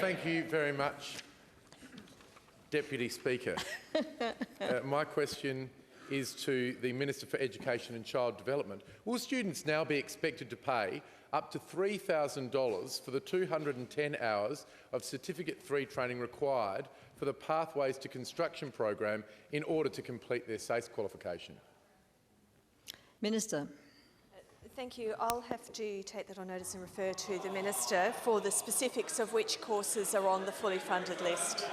Thank you very much, Deputy Speaker. My question is to the Minister for Education and Child Development. Will students now be expected to pay up to $3,000 for the 210 hours of Certificate 3 training required for the Pathways to Construction program in order to complete their SACE qualification? Minister. Thank you. I'll have to take that on notice and refer to the Minister for the specifics of which courses are on the fully funded list.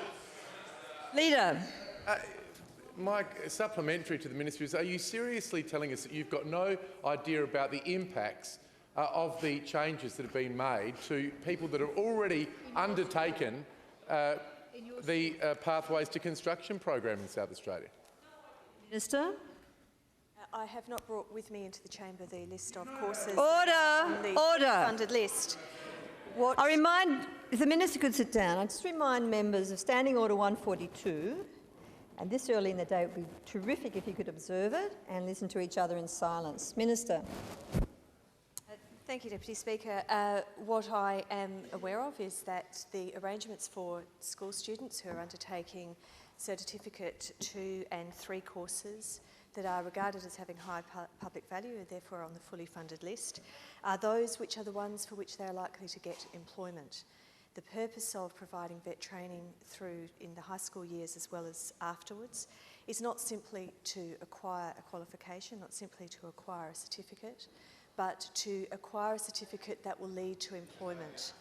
Leader. My supplementary to the Minister is, are you seriously telling us that you've got no idea about the impacts of the changes that have been made to people that have already undertaken the Pathways to Construction program in South Australia? Minister. I have not brought with me into the chamber the list of courses on the funded list. I remind, if the Minister could sit down, I just remind members of Standing Order 142, and this early in the day it would be terrific if you could observe it and listen to each other in silence. Minister. Thank you, Deputy Speaker. What I am aware of is that the arrangements for school students who are undertaking Certificate 2 and 3 courses that are regarded as having high public value and therefore on the fully funded list are those which are the ones for which they are likely to get employment. The purpose of providing vet training through in the high school years as well as afterwards is not simply to acquire a qualification, not simply to acquire a certificate, but to acquire a certificate that will lead to employment.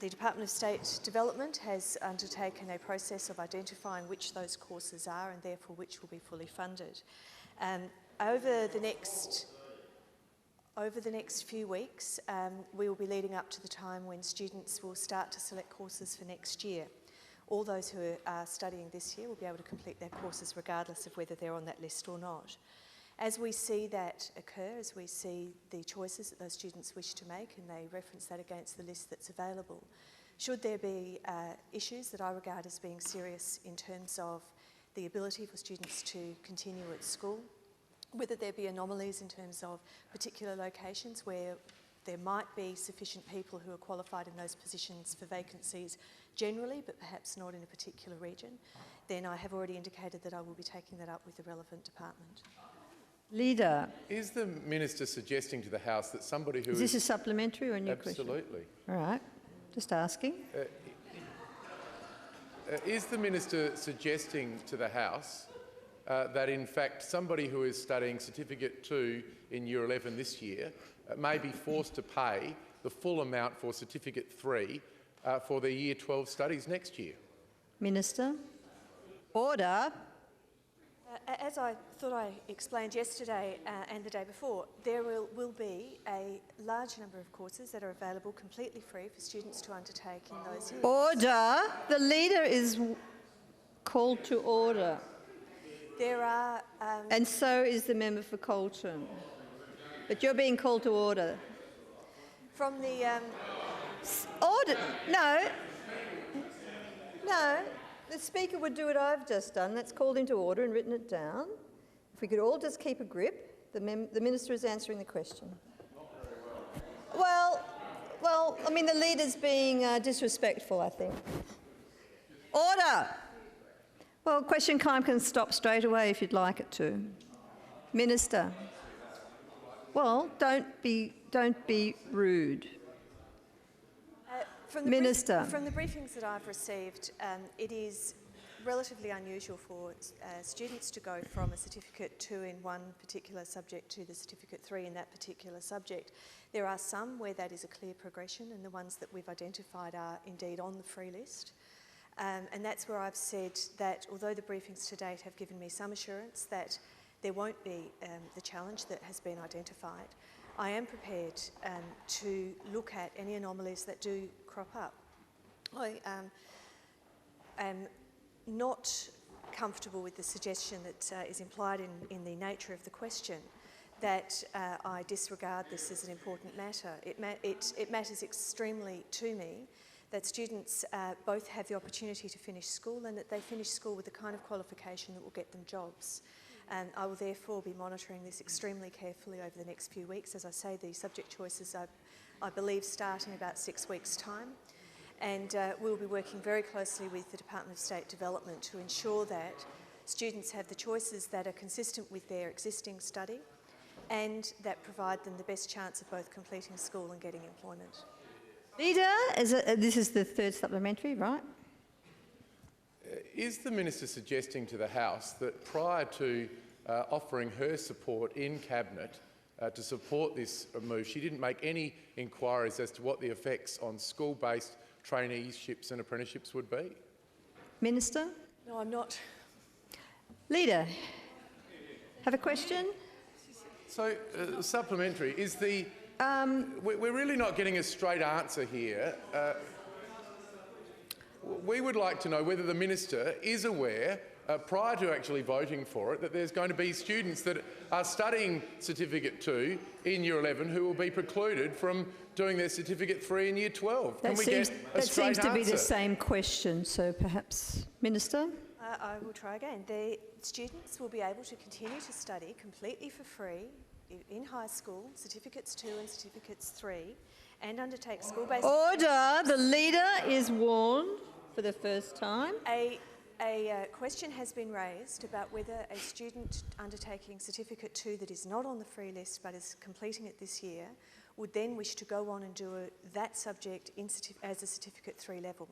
The Department of State Development has undertaken a process of identifying which those courses are and therefore which will be fully funded. Over the next few weeks, we will be leading up to the time when students will start to select courses for next year. All those who are studying this year will be able to complete their courses regardless of whether they're on that list or not. As we see that occur, as we see the choices that those students wish to make and they reference that against the list that's available, should there be issues that I regard as being serious in terms of the ability for students to continue at school, whether there be anomalies in terms of particular locations where there might be sufficient people who are qualified in those positions for vacancies generally, but perhaps not in a particular region, then I have already indicated that I will be taking that up with the relevant department. Leader. Is the Minister suggesting to the House that somebody who is this a supplementary or a new question? Absolutely. All right. Just asking. Is the Minister suggesting to the House that in fact somebody who is studying Certificate 2 in Year 11 this year may be forced to pay the full amount for Certificate 3 for their Year 12 studies next year? Minister. Order. As I thought I explained yesterday and the day before, there will be a large number of courses that are available completely free for students to undertake in those years. Order. The Leader is called to order. There are... and so is the member for Colton. But you're being called to order. From the... Order. No. No. The Speaker would do what I've just done. That's called into order and written it down. If we could all just keep a grip, the Minister is answering the question. Well, I mean, the Leader's being disrespectful, I think. Order! Well, question time can stop straight away if you'd like it to. Minister. Well, don't be rude. Minister. From the briefings that I've received, it is relatively unusual for students to go from a Certificate 2 in one particular subject to the Certificate 3 in that particular subject. There are some where that is a clear progression, and the ones that we've identified are indeed on the free list. And that's where I've said that although the briefings to date have given me some assurance that there won't be the challenge that has been identified, I am prepared to look at any anomalies that do crop up. I am not comfortable with the suggestion that is implied in the nature of the question that I disregard this as an important matter. It matters extremely to me that students both have the opportunity to finish school and that they finish school with the kind of qualification that will get them jobs. And I will therefore be monitoring this extremely carefully over the next few weeks. As I say, the subject choices I believe start in about 6 weeks' time. And we'll be working very closely with the Department of State Development to ensure that students have the choices that are consistent with their existing study and that provide them the best chance of both completing school and getting employment. Leader, this is the third supplementary, right? Is the minister suggesting to the House that prior to offering her support in Cabinet to support this move, she didn't make any inquiries as to what the effects on school-based traineeships and apprenticeships would be? Minister? No, I'm not. Leader, have a question? So, supplementary, is the... we're really not getting a straight answer here. We would like to know whether the minister is aware, prior to actually voting for it, that there's going to be students that are studying Certificate 2 in Year 11 who will be precluded from doing their Certificate 3 in Year 12. Can we get a straight answer? That seems to be the same question, so perhaps, Minister? I will try again. The students will be able to continue to study completely for free in high school, Certificates 2 and Certificates 3, and undertake school-based... Order! The Leader is warned for the first time. A question has been raised about whether a student undertaking Certificate 2 that is not on the free list but is completing it this year would then wish to go on and do that subject as a Certificate 3 level.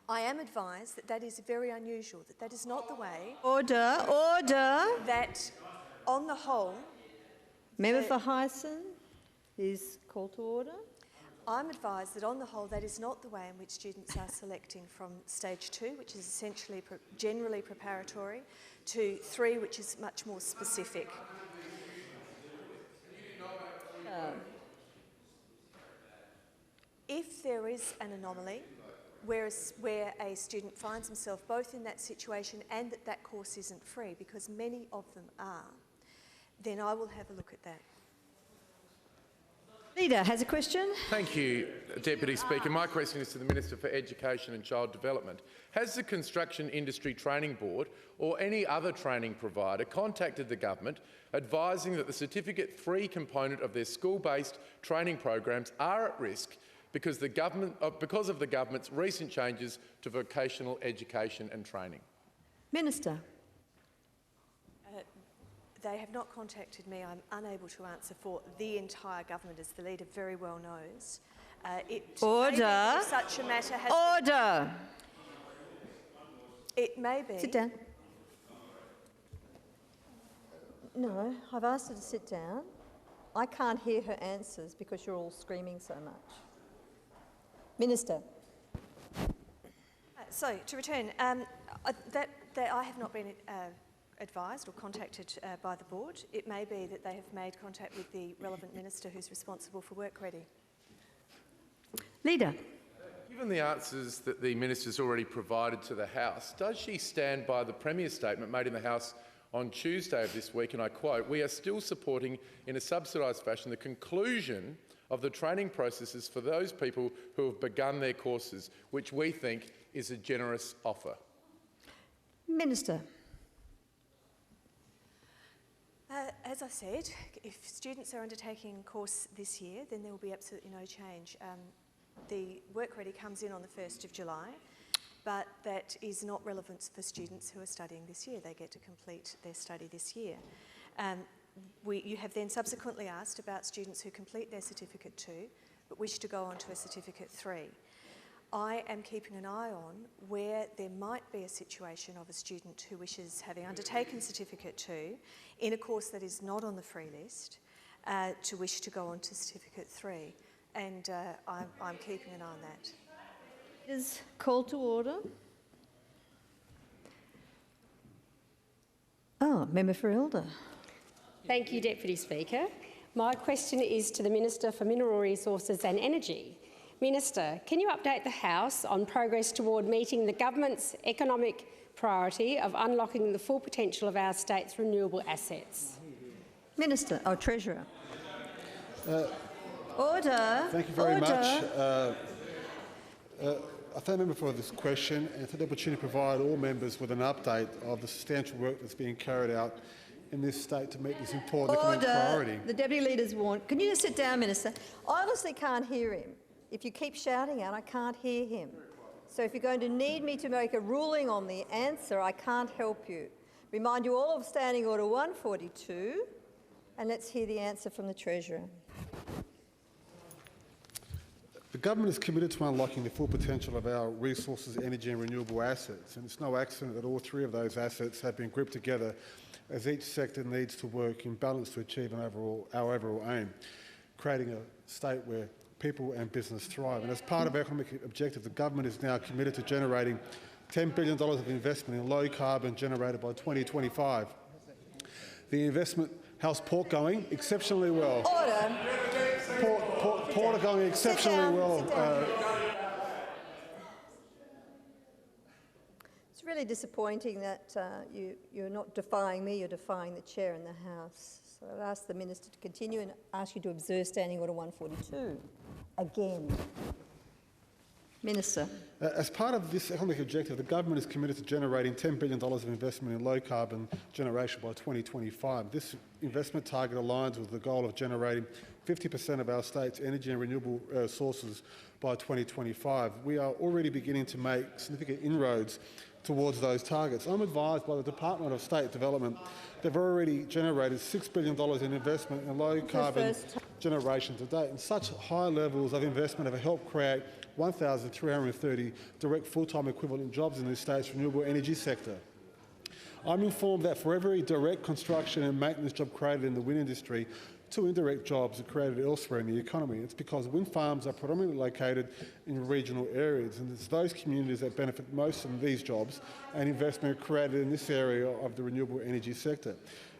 I am advised that that is very unusual, that is not the way... Order! Order! ...that, on the whole... Member for Hyson is called to order. I'm advised that on the whole that is not the way in which students are selecting from stage 2, which is essentially generally preparatory, to 3, which is much more specific. If there is an anomaly where a student finds himself both in that situation and that course isn't free, because many of them are, then I will have a look at that. Leader has a question. Thank you, Deputy Speaker. My question is to the Minister for Education and Child Development. Has the Construction Industry Training Board or any other training provider contacted the government advising that the Certificate 3 component of their school-based training programs are at risk because of the government's recent changes to vocational education and training? Minister. They have not contacted me. I'm unable to answer for the entire government, as the Leader very well knows. Order. Such a matter has... Order. It may be... Sit down. No, I've asked her to sit down. I can't hear her answers because you're all screaming so much. Minister. So, to return, that I have not been... advised or contacted by the board. It may be that they have made contact with the relevant minister who's responsible for WorkReady. Leader. Given the answers that the minister's already provided to the House, does she stand by the Premier's statement made in the House on Tuesday of this week, and I quote, "We are still supporting in a subsidised fashion the conclusion of the training processes for those people who have begun their courses, which we think is a generous offer"? Minister. As I said, if students are undertaking a course this year, then there will be absolutely no change. The WorkReady comes in on the 1st of July, but that is not relevant for students who are studying this year. They get to complete their study this year. You have then subsequently asked about students who complete their Certificate 2 but wish to go on to a Certificate 3. I am keeping an eye on where there might be a situation of a student who wishes, having undertaken Certificate 2 in a course that is not on the free list, to wish to go on to Certificate 3. And I'm keeping an eye on that. Is called to order. Member for Elder. Thank you, Deputy Speaker. My question is to the Minister for Mineral Resources and Energy. Minister, can you update the House on progress toward meeting the government's economic priority of unlocking the full potential of our state's renewable assets? Minister, Treasurer. Order. Thank you very much. I thank the member for this question and for the opportunity to provide all members with an update of the substantial work that's being carried out in this state to meet this important economic priority. The Deputy Leader's warned. Can you just sit down, Minister? I honestly can't hear him. If you keep shouting out, I can't hear him. So if you're going to need me to make a ruling on the answer, I can't help you. Remind you all of Standing Order 142, and let's hear the answer from the Treasurer. The government is committed to unlocking the full potential of our resources, energy and renewable assets, and it's no accident that all three of those assets have been grouped together as each sector needs to work in balance to achieve our overall aim, creating a state where people and business thrive. And as part of our economic objective, the government is now committed to generating $10 billion of investment in low carbon generated by 2025. The investment, how's port going? Exceptionally well. Order. Port are going exceptionally well. It's really disappointing that you're not defying me, you're defying the Chair in the House. So I'd ask the Minister to continue and ask you to observe Standing Order 142 again. Minister. As part of this economic objective, the government is committed to generating $10 billion of investment in low-carbon generation by 2025. This investment target aligns with the goal of generating 50% of our state's energy and renewable sources by 2025. We are already beginning to make significant inroads towards those targets. I'm advised by the Department of State Development they've already generated $6 billion in investment in low-carbon generation to date, and such high levels of investment have helped create 1,330 direct full-time equivalent jobs in the state's renewable energy sector. I'm informed that for every direct construction and maintenance job created in the wind industry, 2 indirect jobs are created elsewhere in the economy. It's because wind farms are predominantly located in regional areas, and it's those communities that benefit most from these jobs and investment created in this area of the renewable energy sector.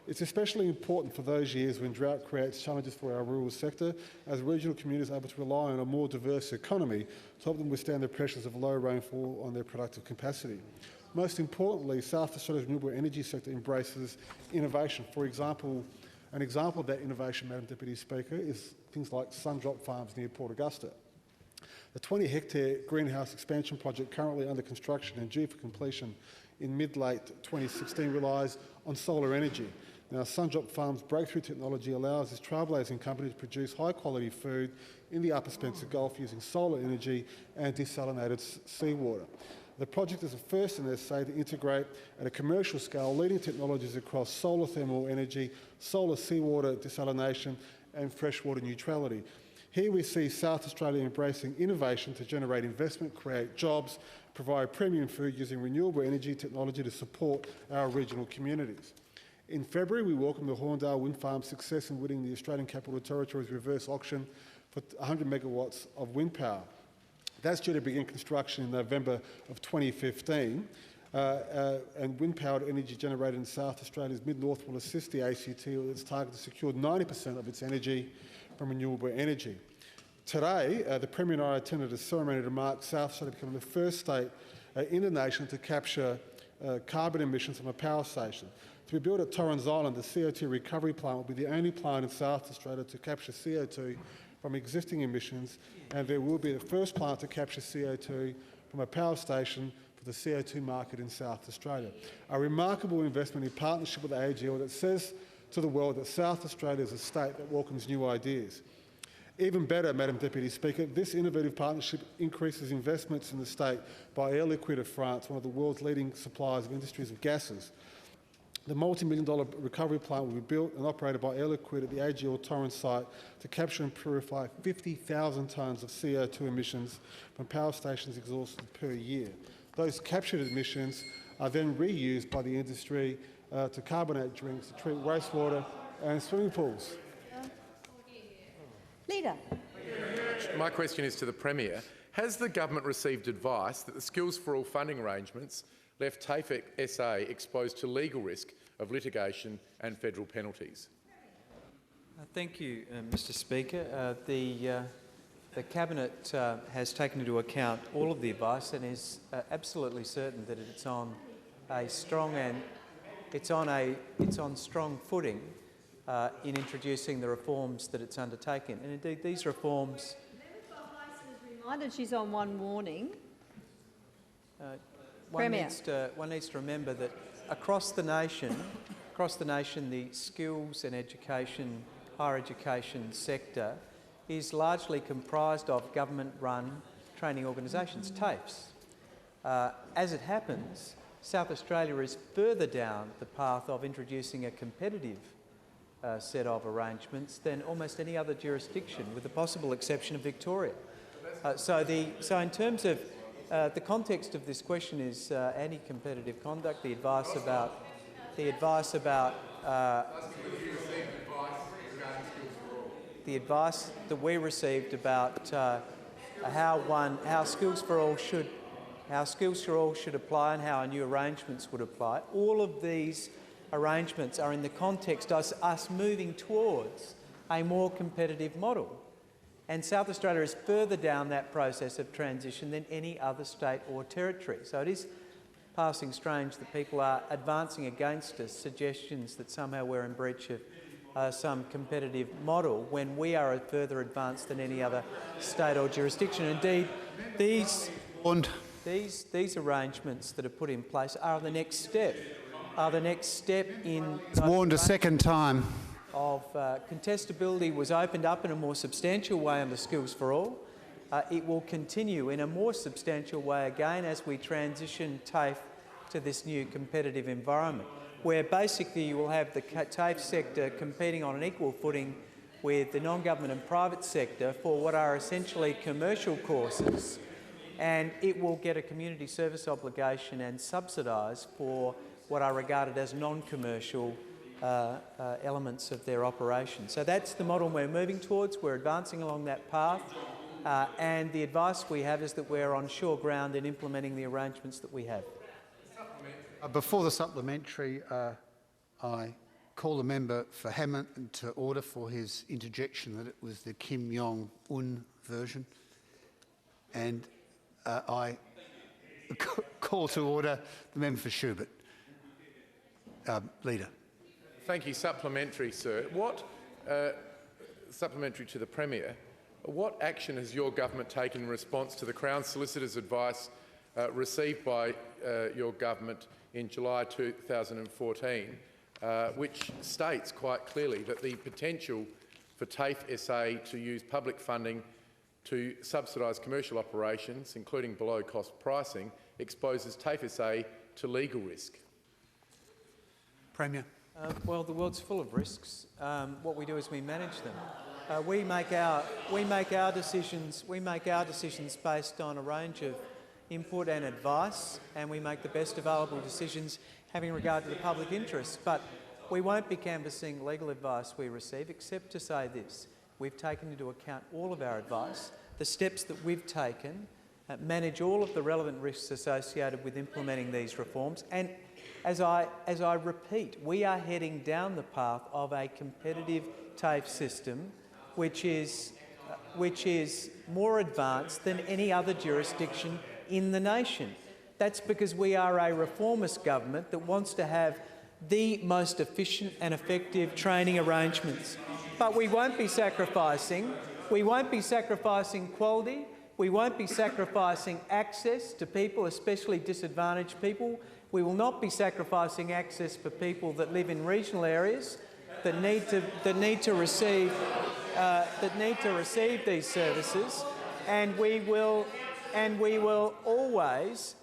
It's especially important for those years when drought creates challenges for our rural sector, as regional communities are able to rely on a more diverse economy to help them withstand the pressures of low rainfall on their productive capacity. Most importantly, South Australia's renewable energy sector embraces innovation. For example, an example of that innovation, Madam Deputy Speaker, is things like Sundrop Farms near Port Augusta. The 20-hectare greenhouse expansion project currently under construction and due for completion in mid-late 2016 relies on solar energy. Now, Sundrop Farms' breakthrough technology allows this trailblazing company to produce high-quality food in the Upper Spencer Gulf using solar energy and desalinated seawater. The project is the first in SA to integrate at a commercial scale leading technologies across solar thermal energy, solar seawater desalination and freshwater neutrality. Here we see South Australia embracing innovation to generate investment, create jobs, provide premium food using renewable energy technology to support our regional communities. In February, we welcomed the Horndale Wind Farm's success in winning the Australian Capital Territory's reverse auction for 100 megawatts of wind power. That's due to begin construction in November of 2015, and wind-powered energy generated in South Australia's mid-north will assist the ACT with its target to secure 90% of its energy from renewable energy. Today, the Premier and I attended a ceremony to mark South Australia becoming the first state in the nation to capture carbon emissions from a power station. To be built at Torrens Island, the CO2 recovery plant will be the only plant in South Australia to capture CO2 from existing emissions, and there will be the first plant to capture CO2 from a power station for the CO2 market in South Australia. A remarkable investment in partnership with the AGL that says to the world that South Australia is a state that welcomes new ideas. Even better, Madam Deputy Speaker, this innovative partnership increases investments in the state by Air Liquide of France, one of the world's leading suppliers of industries of gases. The multi-million-dollar recovery plant will be built and operated by Air Liquide at the AGL Torrens site to capture and purify 50,000 tonnes of CO2 emissions from power stations exhausted per year. Those captured emissions are then reused by the industry to carbonate drinks, to treat wastewater and swimming pools. Leader. My question is to the Premier. Has the government received advice that the Skills for All funding arrangements left TAFE SA exposed to legal risk of litigation and federal penalties? Thank you, Mr Speaker. The Cabinet has taken into account all of the advice and is absolutely certain that it's on a strong strong footing in introducing the reforms that it's undertaken. And indeed, these reforms. Reminded she's on one warning. One needs to remember that across the nation, the skills and education, higher education sector is largely comprised of government-run training organisations, TAFEs. As it happens, South Australia is further down the path of introducing a competitive set of arrangements than almost any other jurisdiction, with the possible exception of Victoria. So in terms of the context of this question is anti-competitive conduct. The advice that we received about how Skills for All should apply and how our new arrangements would apply. All of these arrangements are in the context of us moving towards a more competitive model. And South Australia is further down that process of transition than any other state or territory. So it is passing strange that people are advancing against us suggestions that somehow we're in breach of some competitive model when we are further advanced than any other state or jurisdiction. Indeed, these arrangements that are put in place are the next step. In warned a second time. Of contestability was opened up in a more substantial way under Skills for All. It will continue in a more substantial way again as we transition TAFE to this new competitive environment, where basically you will have the TAFE sector competing on an equal footing with the non-government and private sector for what are essentially commercial courses, and it will get a community service obligation and subsidise for what are regarded as non-commercial elements of their operation. So that's the model we're moving towards. We're advancing along that path, and the advice we have is that we're on sure ground in implementing the arrangements that we have. Before the supplementary, I call the member for Hamilton to order for his interjection that it was the Kim Jong-un version, and I call to order the member for Schubert. Leader. Thank you. Supplementary, sir. Supplementary to the Premier, what action has your government taken in response to the Crown Solicitor's advice received by your government in July 2014, which states quite clearly that the potential for TAFE SA to use public funding to subsidise commercial operations, including below-cost pricing, exposes TAFE SA to legal risk? Premier. Well, the world's full of risks. What we do is we manage them. We make our decisions based on a range of input and advice, and we make the best available decisions having regard to the public interest. But we won't be canvassing legal advice we receive, except to say this: we've taken into account all of our advice, the steps that we've taken, manage all of the relevant risks associated with implementing these reforms, and as I repeat, we are heading down the path of a competitive TAFE system which is more advanced than any other jurisdiction in the nation. That's because we are a reformist government that wants to have the most efficient and effective training arrangements. But we won't be sacrificing quality, we won't be sacrificing access to people, especially disadvantaged people. We will not be sacrificing access for people that live in regional areas that need to receive these services, and we will always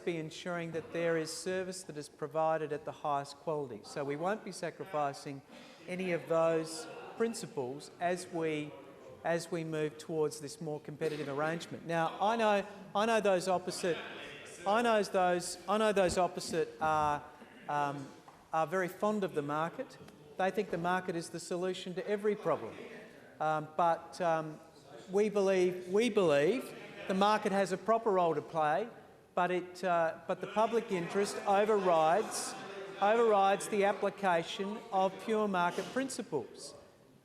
be ensuring that there is service that is provided at the highest quality. So we won't be sacrificing any of those principles as we move towards this more competitive arrangement. Now, I know those opposite are very fond of the market. They think the market is the solution to every problem. But we believe the market has a proper role to play, but the public interest overrides the application of pure market principles.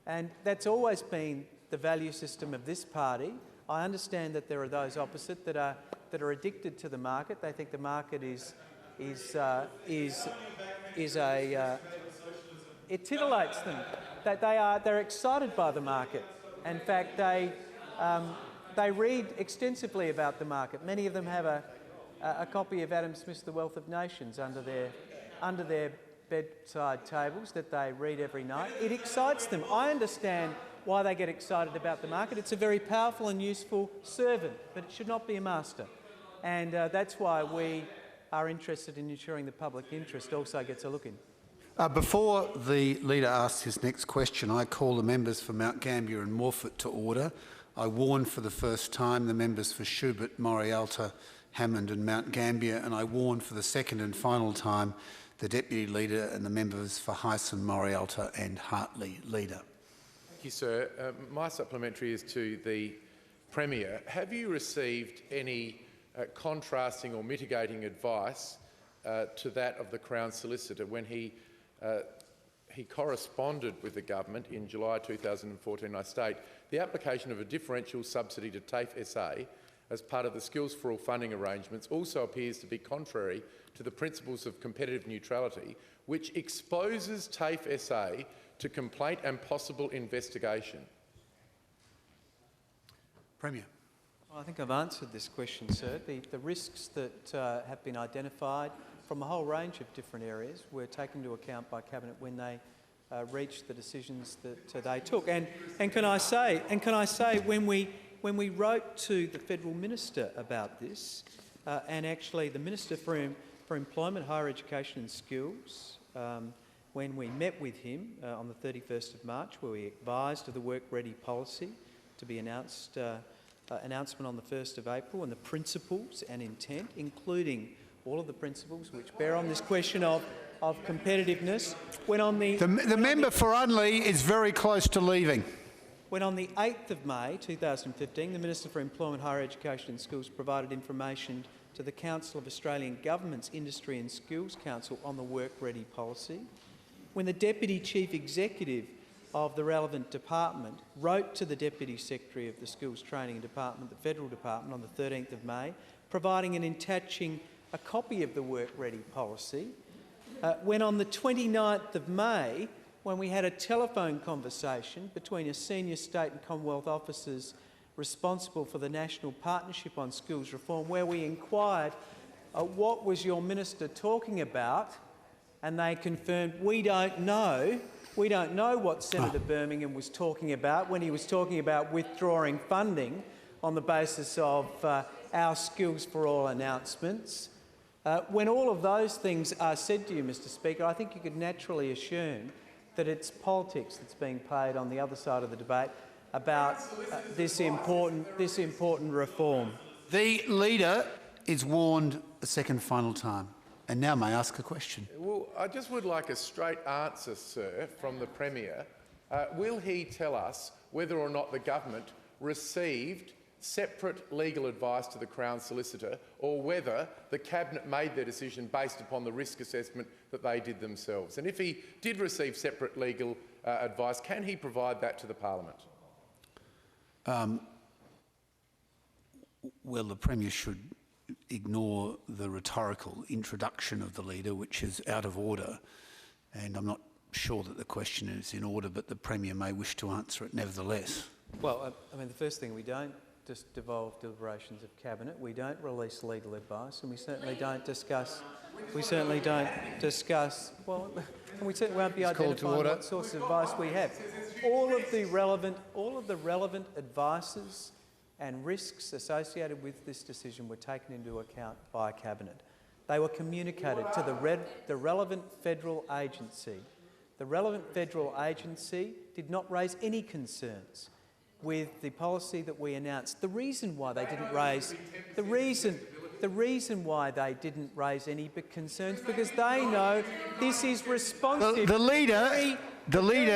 And that's always been the value system of this party. I understand that there are those opposite that are addicted to the market. They think the market it titillates them. That they're excited by the market. In fact, they read extensively about the market. Many of them have a copy of Adam Smith's The Wealth of Nations under their bedside tables that they read every night. It excites them. I understand why they get excited about the market. It's a very powerful and useful servant, but it should not be a master. And that's why we are interested in ensuring the public interest also gets a look in. Before the Leader asks his next question, I call the members for Mount Gambier and Morphett to order. I warn for the first time the members for Schubert, Morialta, Hammond and Mount Gambier, and I warn for the second and final time the Deputy Leader and the members for Hyson, Morialta and Hartley. Leader. Thank you, sir. My supplementary is to the Premier. Have you received any contrasting or mitigating advice to that of the Crown Solicitor when he corresponded with the government in July 2014, I state, the application of a differential subsidy to TAFE SA as part of the Skills for All funding arrangements also appears to be contrary to the principles of competitive neutrality, which exposes TAFE SA to complaint and possible investigation. Premier. I think I've answered this question, sir. The risks that have been identified from a whole range of different areas were taken into account by Cabinet when they reached the decisions that they took. And can I say when we wrote to the Federal Minister about this, and actually the Minister for Employment, Higher Education and Skills, when we met with him on the 31st of March, where we advised of the Work Ready policy to be announced, announcement on the 1st of April, and the principles and intent, including all of the principles which bear on this question of competitiveness. When on the member for Unley is very close to leaving. When on the 8th of May 2015, the Minister for Employment, Higher Education and Skills provided information to the Council of Australian Government's Industry and Skills Council on the Work Ready policy, when the Deputy Chief Executive of the relevant department wrote to the Deputy Secretary of the Skills Training Department, the Federal Department, on the 13th of May, providing and attaching a copy of the Work Ready policy, when on the 29th of May, when we had a telephone conversation between a senior state and Commonwealth officers responsible for the National Partnership on Skills Reform, where we inquired, what was your minister talking about? And they confirmed, we don't know. We don't know what Senator Birmingham was talking about when he was talking about withdrawing funding on the basis of our Skills for All announcements. When all of those things are said to you, Mr Speaker, I think you could naturally assume that it's politics that's being played on the other side of the debate about this important reform. The Leader is warned a second final time, and now may ask a question. Well, I just would like a straight answer, sir, from the Premier. Will he tell us whether or not the government received separate legal advice to the Crown Solicitor, or whether the Cabinet made their decision based upon the risk assessment that they did themselves? And if he did receive separate legal advice, can he provide that to the Parliament? Well, the Premier should ignore the rhetorical introduction of the Leader, which is out of order, and I'm not sure that the question is in order, but the Premier may wish to answer it nevertheless. Well, I mean, the first thing, we don't just devolve deliberations of Cabinet. We don't release legal advice, and we certainly don't discuss. We certainly don't discuss. Well, and we certainly won't be identifying what sorts of advice we have. All of the relevant advices and risks associated with this decision were taken into account by Cabinet. They were communicated to the relevant federal agency. The relevant federal agency did not raise any concerns with the policy that we announced. The reason why they didn't raise any big concerns, because they know this is responsive. The leader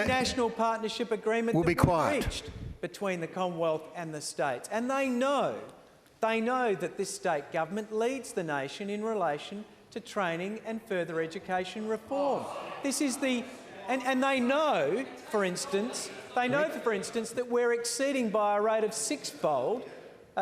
National Partnership Agreement will be quiet. Reached between the Commonwealth and the states, and they know that this state government leads the nation in relation to training and further education reform. This is the, and they know, for instance, that we're exceeding by a rate of sixfold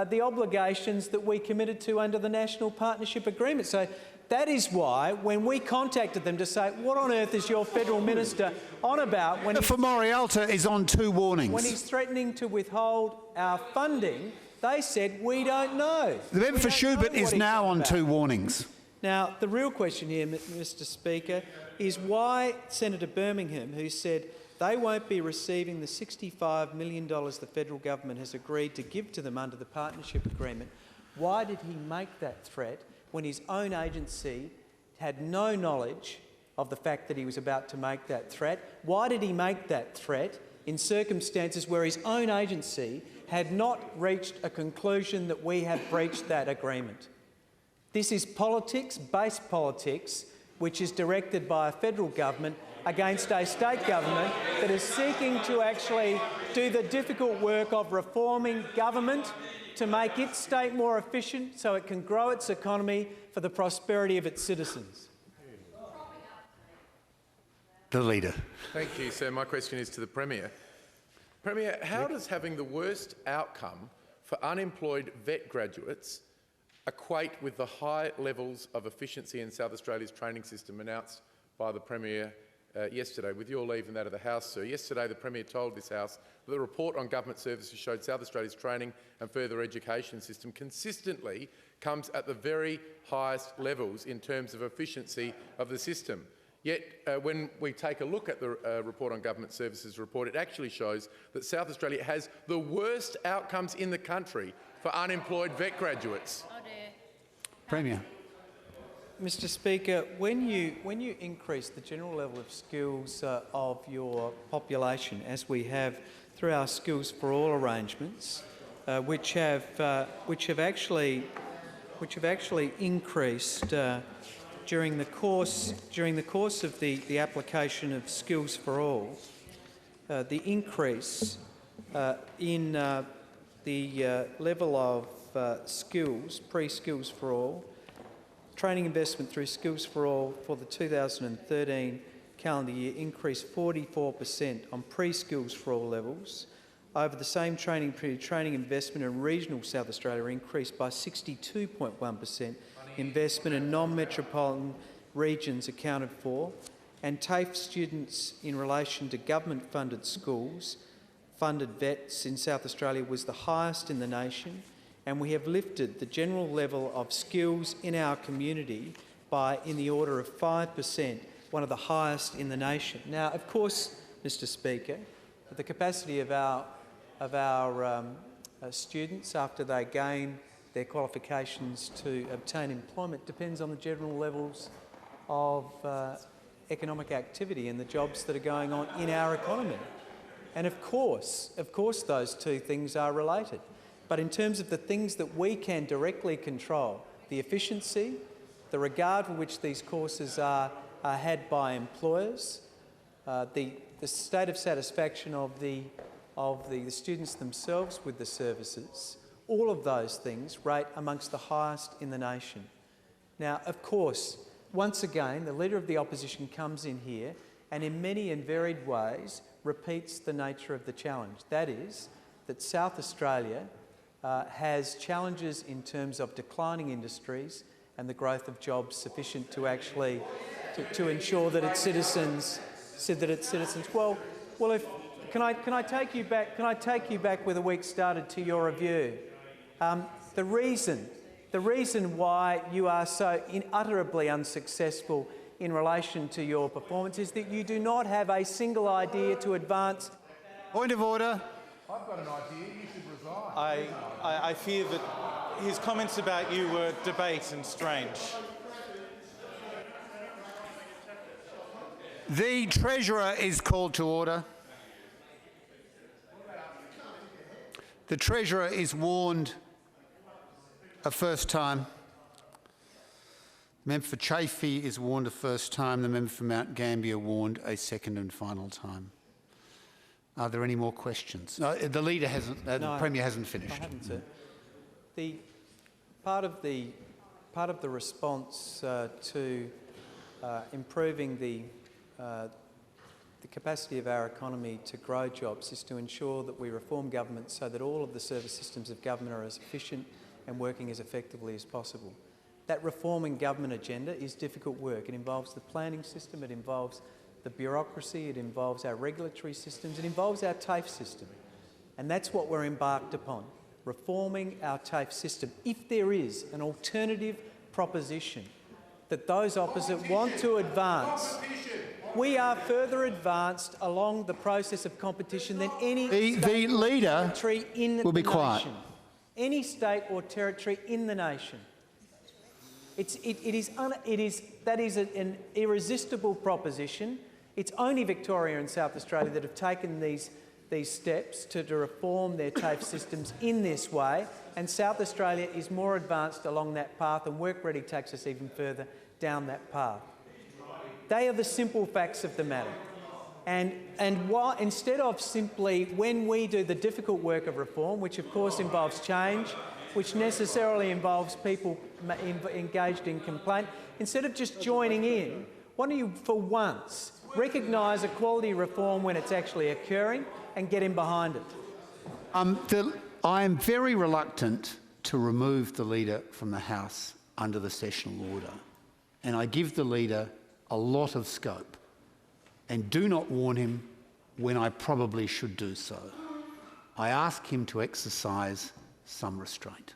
the obligations that we committed to under the National Partnership Agreement. So that is why, when we contacted them to say, what on earth is your federal minister on about when for Morialta is on 2 warnings. When he's threatening to withhold our funding, they said, we don't know. The member for Schubert is now on 2 warnings. Now, the real question here, Mr Speaker, is why Senator Birmingham, who said They won't be receiving the $65 million the federal government has agreed to give to them under the partnership agreement. Why did he make that threat when his own agency had no knowledge of the fact that he was about to make that threat? Why did he make that threat in circumstances where his own agency had not reached a conclusion that we have breached that agreement? This is politics, base politics, which is directed by a federal government against a state government that is seeking to actually do the difficult work of reforming government to make its state more efficient so it can grow its economy for the prosperity of its citizens. The Leader. Thank you, sir. My question is to the Premier. Premier, how does having the worst outcome for unemployed vet graduates equate with the high levels of efficiency in South Australia's training system announced by the Premier yesterday, with your leave and that of the House, sir? Yesterday, the Premier told this House that the report on government services showed South Australia's training and further education system consistently comes at the very highest levels in terms of efficiency of the system. Yet, when we take a look at the report on government services report, it actually shows that South Australia has the worst outcomes in the country for unemployed vet graduates. Premier. Mr Speaker, when you increase the general level of skills of your population, as we have through our Skills for All arrangements, which have actually increased during the course of the application of Skills for All, the increase in the level of skills, pre-Skills for All, training investment through Skills for All for the 2013 calendar year increased 44% on pre-Skills for All levels. Over the same training period, training investment in regional South Australia increased by 62.1%. Investment in non-metropolitan regions accounted for, and TAFE students in relation to government-funded schools, funded vets in South Australia was the highest in the nation, and we have lifted the general level of skills in our community by in the order of 5%, one of the highest in the nation. Now, of course, Mr Speaker, the capacity of our students after they gain their qualifications to obtain employment depends on the general levels of economic activity and the jobs that are going on in our economy. And of course those two things are related. But in terms of the things that we can directly control, the efficiency, the regard for which these courses are had by employers, the state of satisfaction of the students themselves with the services, all of those things rate amongst the highest in the nation. Now, of course, once again, the Leader of the Opposition comes in here and in many and varied ways repeats the nature of the challenge. That is, that South Australia has challenges in terms of declining industries and the growth of jobs sufficient to actually to ensure that its citizens well, if can I take you back? Can I take you back where the week started to your review? The reason why you are so unutterably unsuccessful in relation to your performance is that you do not have a single idea to advance. Point of order. I've got an idea. You should resign. I fear that his comments about you were debate and strange. The Treasurer is called to order. The Treasurer is warned a first time. The member for Chafee is warned a first time. The member for Mount Gambier warned a second and final time. Are there any more questions? No, the Leader hasn't. The Premier hasn't finished. I haven't, sir. The part of the response to improving the capacity of our economy to grow jobs is to ensure that we reform government so that all of the service systems of government are as efficient and working as effectively as possible. That reforming government agenda is difficult work. It involves the planning system, it involves the bureaucracy, it involves our regulatory systems, it involves our TAFE system. And that's what we're embarked upon, reforming our TAFE system. If there is an alternative proposition that those opposite want to advance, We are further advanced along the process of competition than any The state or leader territory in will be the quiet. nation. Any state or territory in the nation. That is an irresistible proposition. It's only Victoria and South Australia that have taken these steps to reform their TAFE systems in this way, and South Australia is more advanced along that path, and WorkReady takes us even further down that path. They are the simple facts of the matter. And why, instead of simply, when we do the difficult work of reform, which of course involves change, which necessarily involves people engaged in complaint, instead of just joining in, why don't you, for once, recognise a quality reform when it's actually occurring and get in behind it? I am very reluctant to remove the leader from the House under the sessional order, and I give the leader a lot of scope and do not warn him when I probably should do so. I ask him to exercise some restraint.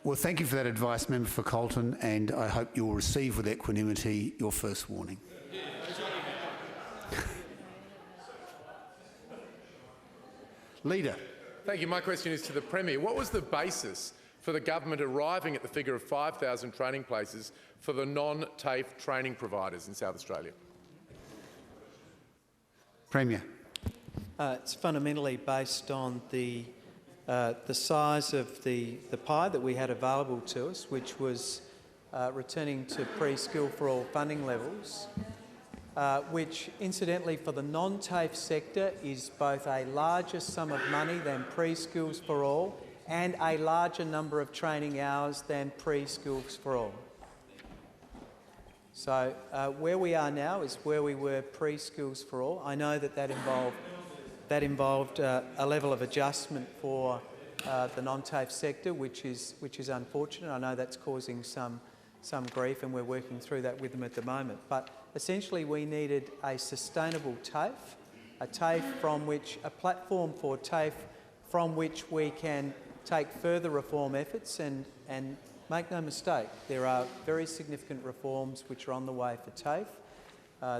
Well, thank you for that advice, Member for Colton, and I hope you'll receive with equanimity your first warning. Leader. Thank you. My question is to the Premier. What was the basis for the government arriving at the figure of 5,000 training places for the non-TAFE training providers in South Australia? Premier. It's fundamentally based on the size of the pie that we had available to us, which was returning to preschool for all funding levels, which incidentally for the non-TAFE sector is both a larger sum of money than preschools for all and a larger number of training hours than preschools for all. So where we are now is where we were preschools for all. I know that involved a level of adjustment for the non-TAFE sector, which is unfortunate. I know that's causing some grief, and we're working through that with them at the moment. But essentially, we needed a sustainable TAFE, a platform for TAFE from which we can take further reform efforts and make no mistake, there are very significant reforms which are on the way for TAFE.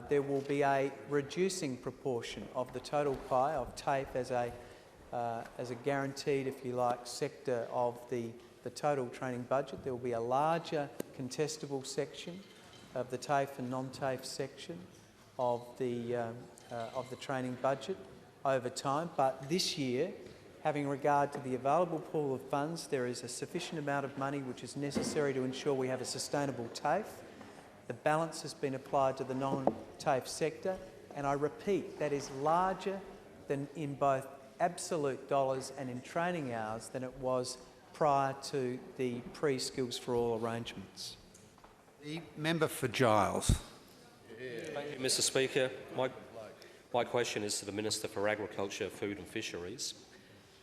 There will be a reducing proportion of the total pie of TAFE as a guaranteed, if you like, sector of the total training budget. There will be a larger contestable section of the TAFE and non-TAFE section of the training budget over time. But this year, having regard to the available pool of funds, there is a sufficient amount of money which is necessary to ensure we have a sustainable TAFE. The balance has been applied to the non-TAFE sector, and I repeat, that is larger than in both absolute dollars and in training hours than it was prior to the pre-Skills for All arrangements. The member for Giles. Thank you, Mr. Speaker. My question is to the Minister for Agriculture, Food and Fisheries.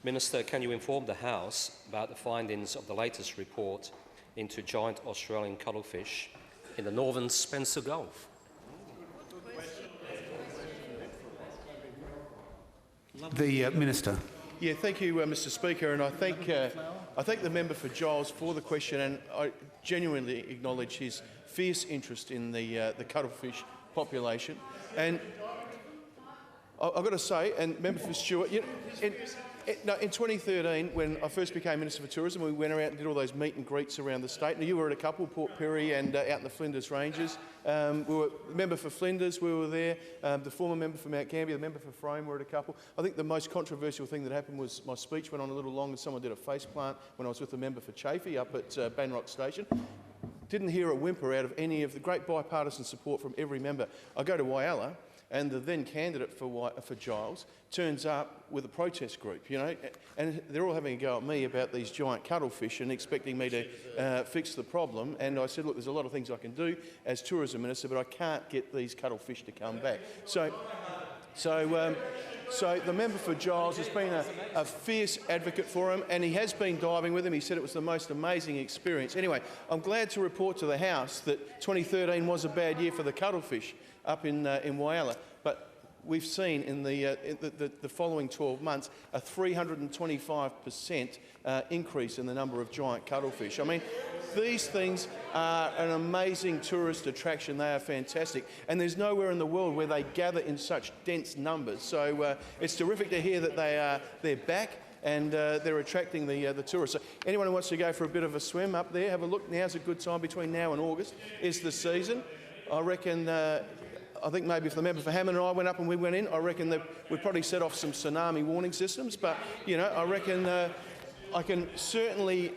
Minister, can you inform the House about the findings of the latest report into giant Australian cuttlefish in the northern Spencer Gulf? The Minister. Yeah, thank you, Mr. Speaker, and I thank the member for Giles for the question, and I genuinely acknowledge his fierce interest in the cuttlefish population. And I've got to say, and member for Stewart, in 2013, when I first became Minister for Tourism, we went around and did all those meet and greets around the state. Now, you were at a couple, Port Pirie and out in the Flinders Ranges. We were the member for Flinders, we were there. The former member for Mount Gambier, the member for Frome were at a couple. I think the most controversial thing that happened was my speech went on a little long and someone did a face plant when I was with the member for Chaffey up at Banrock Station. Didn't hear a whimper out of any of the great bipartisan support from every member. I go to Whyalla, and the then candidate for Giles turns up with a protest group, you know, and they're all having a go at me about these giant cuttlefish and expecting me to fix the problem. And I said, look, there's a lot of things I can do as Tourism Minister, but I can't get these cuttlefish to come back. So the member for Giles has been a fierce advocate for him, and he has been diving with him. He said it was the most amazing experience. Anyway, I'm glad to report to the House that 2013 was a bad year for the cuttlefish up in Whyalla. But we've seen in the following 12 months a 325% increase in the number of giant cuttlefish. I mean, these things are an amazing tourist attraction. They are fantastic, and there's nowhere in the world where they gather in such dense numbers. So it's terrific to hear that they're back and they're attracting the tourists. So anyone who wants to go for a bit of a swim up there, have a look. Now's a good time. Between now and August is the season. I reckon. I think maybe if the member for Hammond and I went up and we went in, I reckon that we'd probably set off some tsunami warning systems. But you know, I reckon I can certainly.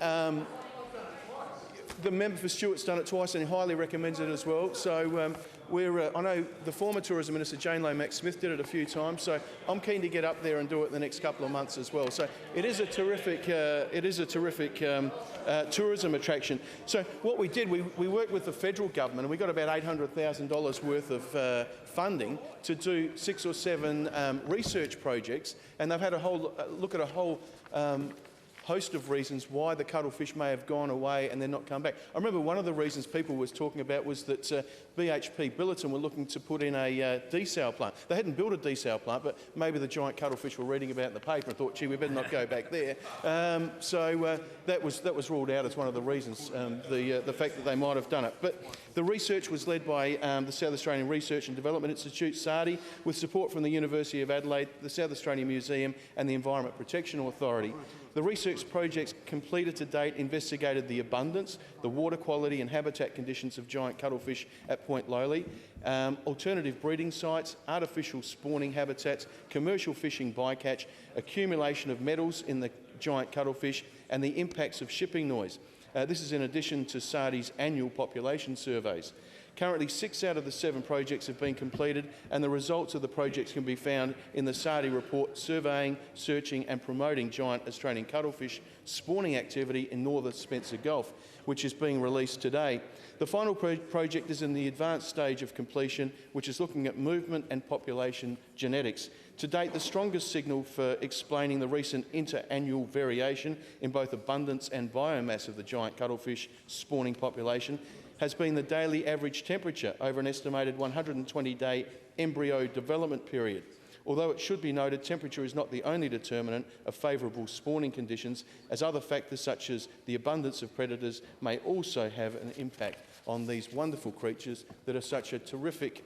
The member for Stewart's done it twice and he highly recommends it as well. So I know the former Tourism Minister, Jane Lomax-Smith, did it a few times. So I'm keen to get up there and do it the next couple of months as well. So it is a terrific, tourism attraction. So what we did, we worked with the federal government and we got about $800,000 worth of funding to do 6 or 7 research projects, and they've had a whole look at a whole host of reasons why the cuttlefish may have gone away and then not come back. I remember one of the reasons people was talking about was that BHP Billiton were looking to put in a desal plant. They hadn't built a desal plant, but maybe the giant cuttlefish were reading about in the paper and thought, gee, we better not go back there. So that was ruled out as one of the reasons, the fact that they might have done it. But the research was led by the South Australian Research and Development Institute, SARDI, with support from the University of Adelaide, the South Australian Museum and the Environment Protection Authority. The research projects completed to date investigated the abundance, the water quality and habitat conditions of giant cuttlefish at Point Lowly, alternative breeding sites, artificial spawning habitats, commercial fishing bycatch, accumulation of metals in the giant cuttlefish and the impacts of shipping noise. This is in addition to SARDI's annual population surveys. Currently, 6 out of the 7 projects have been completed, and the results of the projects can be found in the SARDI report Surveying, Searching and Promoting Giant Australian Cuttlefish Spawning Activity in Northern Spencer Gulf, which is being released today. The final project is in the advanced stage of completion, which is looking at movement and population genetics. To date, the strongest signal for explaining the recent inter-annual variation in both abundance and biomass of the giant cuttlefish spawning population has been the daily average temperature over an estimated 120-day embryo development period. Although it should be noted, temperature is not the only determinant of favourable spawning conditions, as other factors such as the abundance of predators may also have an impact on these wonderful creatures that are such a terrific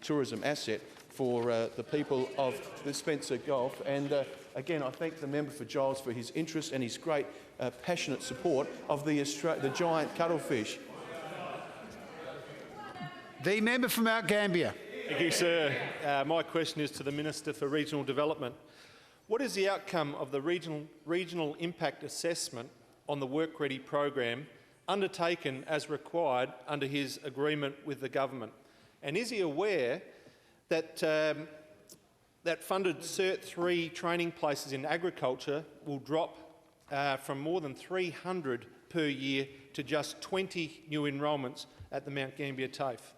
tourism asset for the people of the Spencer Gulf. And again, I thank the member for Giles for his interest and his great passionate support of the giant cuttlefish. The member from Mount Gambier. Thank you, sir. My question is to the Minister for Regional Development. What is the outcome of the regional impact assessment on the Work Ready program undertaken as required under his agreement with the government? And is he aware that that funded Cert 3 training places in agriculture will drop from more than 300 per year to just 20 new enrolments at the Mount Gambier TAFE?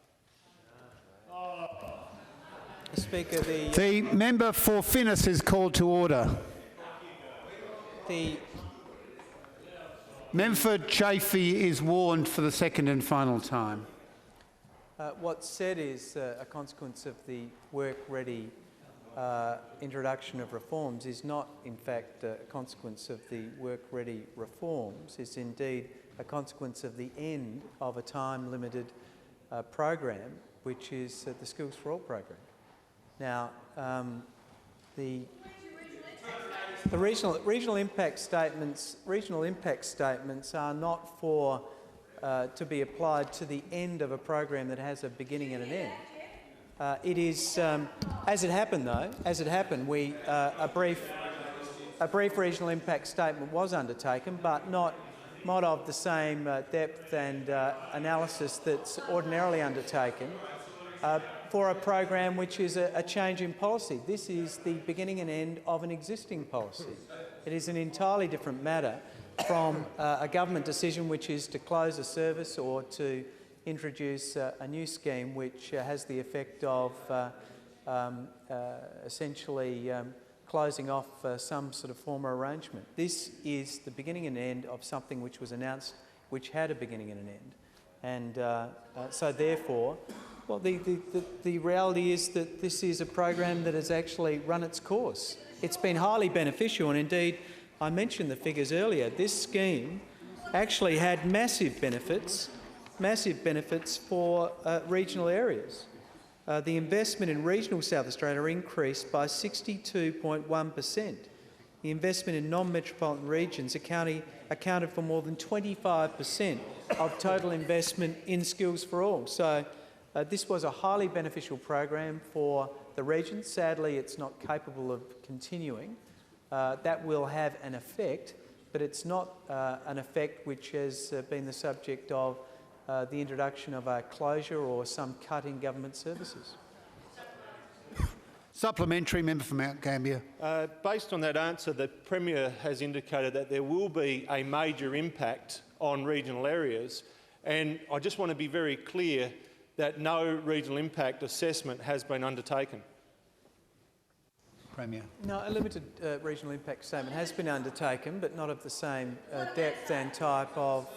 Speaker, the member for Finnis is called to order. The member for Chaffey is warned for the second and final time. What's said is a consequence of the Work Ready introduction of reforms is not, in fact, a consequence of the Work Ready reforms. It's indeed a consequence of the end of a time-limited program, which is the Skills for All program. Now, the regional impact statements are not for to be applied to the end of a program that has a beginning and an end. It is, as it happened, we a brief regional impact statement was undertaken, but not of the same depth and analysis that's ordinarily undertaken for a program which is a change in policy. This is the beginning and end of an existing policy. It is an entirely different matter from a government decision which is to close a service or to introduce a new scheme which has the effect of essentially closing off some sort of former arrangement. This is the beginning and end of something which was announced which had a beginning and an end. And so therefore, Well, the reality is that this is a program that has actually run its course. It's been highly beneficial, and indeed, I mentioned the figures earlier. This scheme actually had massive benefits for regional areas. The investment in regional South Australia increased by 62.1%. The investment in non-metropolitan regions accounted for more than 25% of total investment in Skills for All. So this was a highly beneficial program for the region. Sadly, it's not capable of continuing. That will have an effect, but it's not an effect which has been the subject of the introduction of a closure or some cut in government services. Supplementary, member for Mount Gambier. Based on that answer, the Premier has indicated that there will be a major impact on regional areas, and I just want to be very clear that no regional impact assessment has been undertaken. Premier. No, a limited regional impact statement has been undertaken, but not of the same depth and type of...